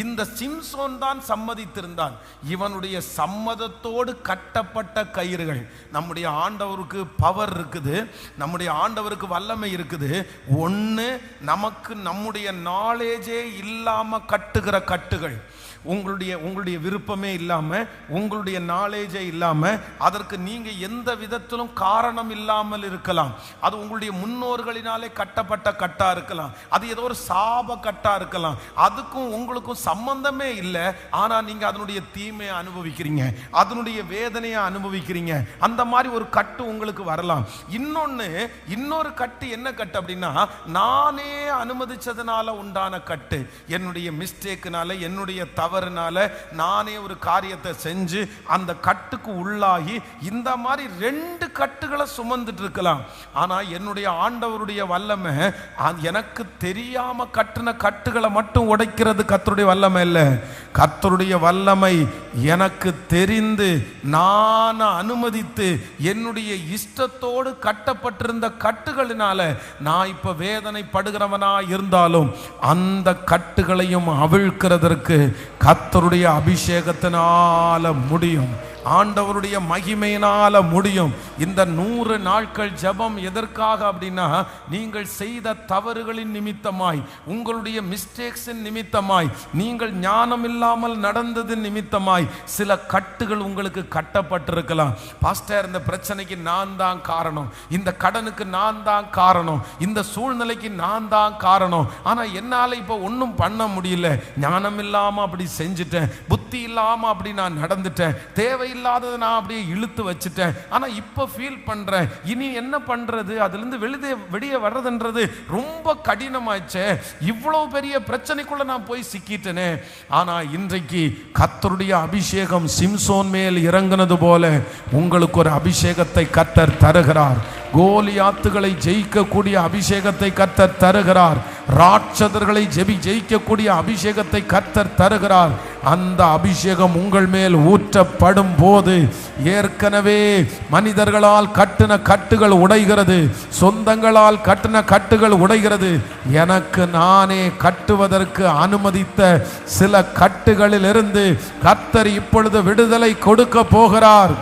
இந்த சிம்சோன் தான் சம்மதித்திருந்தான். இவனுடைய சம்மதத்தோடு கட்டப்பட்ட கயிறுகள். நம்முடைய ஆண்டவருக்கு பவர் இருக்குது, நம்முடைய ஆண்டவருக்கு வல்லமை இருக்குது. ஒன்று, நமக்கு நம்முடைய நாலேஜே இல்லாம கட்டுகிற கட்டுகள், உங்களுடைய விருப்பமே இல்லாமல், உங்களுடைய நாலேஜே இல்லாமல், அதற்கு நீங்கள் எந்த விதத்திலும் காரணம் இல்லாமல் இருக்கலாம். அது உங்களுடைய முன்னோர்களினாலே கட்டப்பட்ட கட்டா இருக்கலாம், அது ஏதோ ஒரு சாப கட்டா இருக்கலாம். அதுக்கும் உங்களுக்கும் சம்பந்தமே இல்லை. ஆனால் நீங்கள் அதனுடைய தீமையை அனுபவிக்கிறீங்க, அதனுடைய வேதனையை அனுபவிக்கிறீங்க. அந்த மாதிரி ஒரு கட்டு உங்களுக்கு வரலாம். இன்னொரு கட்டு என்ன கட்டு அப்படின்னா, நானே அனுமதிச்சதுனால உண்டான கட்டு. என்னுடைய மிஸ்டேக்குனால, என்னுடைய தவறுனால நானே ஒரு காரியத்தை செஞ்சு அந்த கட்டுக்கு உள்ளாகி இந்த மாதிரி 2 கட்டுகளை சுமந்துட்டு இருக்கலாம். ஆனா என்னுடைய ஆண்டவருடைய வல்லமை எனக்கு தெரியாம கட்டின கட்டுகளை மட்டும் உடைக்கிறது கர்த்தருடைய வல்லமை இல்லை. கர்த்தருடைய வல்லமை எனக்கு தெரிந்து நான் அனுமதித்து என்னுடைய இஷ்டத்தோடு கட்டப்பட்டிருந்த கட்டுகளினால நான் இப்ப வேதனைப்படுகிறவனா இருந்தாலும் அந்த கட்டுகளையும் அவிழ்க்கிறதற்கு கர்த்தருடைய அபிஷேகத்தினால முடியும், ஆண்டவருடைய மகிமையினால முடியும். இந்த 100 நாட்கள் ஜெபம் எதற்காக அப்படின்னா, நீங்கள் செய்த தவறுகளின் நிமித்தமாய், உங்களுடைய மிஸ்டேக்ஸின் நிமித்தமாய், நீங்கள் ஞானம் இல்லாமல் நடந்தது நிமித்தமாய் சில கட்டுகள் உங்களுக்கு கட்டப்பட்டிருக்கலாம். பாஸ்டர், இந்த பிரச்சனைக்கு நான் தான் காரணம், இந்த கடனுக்கு நான் தான் காரணம், இந்த சூழ்நிலைக்கு நான் தான் காரணம். ஆனா என்னால இப்ப ஒன்றும் பண்ண முடியல, ஞானம் இல்லாம அப்படி செஞ்சுட்டேன், புத்தி இல்லாம அப்படி நான் நடந்துட்டேன், தேவை இல்லாததை நான் அப்படியே இழுத்து வச்சுட்டேன். ஆனா இப்ப ஃபீல் பண்றேன், இனி என்ன பண்றது, அதிலிருந்து வெளியே வர்றதுன்றது ரொம்ப கடினமாயிடுச்சே, இவ்வளவு பெரிய பிரச்சனைக்குள்ள நான் போய் சிக்கிட்டேனே. ஆனா இன்றைக்கு கர்த்தருடைய அபிஷேகம் சிம்சோன் மேல் இறங்குனது போல உங்களுக்கு ஒரு அபிஷேகத்தை கர்த்தர் தருகிறார். கோலியாத்துகளை ஜெயிக்கக்கூடிய அபிஷேகத்தை கர்த்தர் தருகிறார். ராட்சதர்களை ஜெயிக்கக்கூடிய அபிஷேகத்தை கர்த்தர் தருகிறார். அந்த அபிஷேகம் உங்கள் மேல் ஊற்றப்படும் போது ஏற்கனவே மனிதர்களால் கட்டின கட்டுகள் உடைகிறது, சொந்தங்களால் கட்டின கட்டுகள் உடைகிறது. எனக்கு நானே கட்டுவதற்கு அனுமதித்த சில கட்டுகளில் இருந்து கர்த்தர் இப்பொழுது விடுதலை கொடுக்க போகிறார்.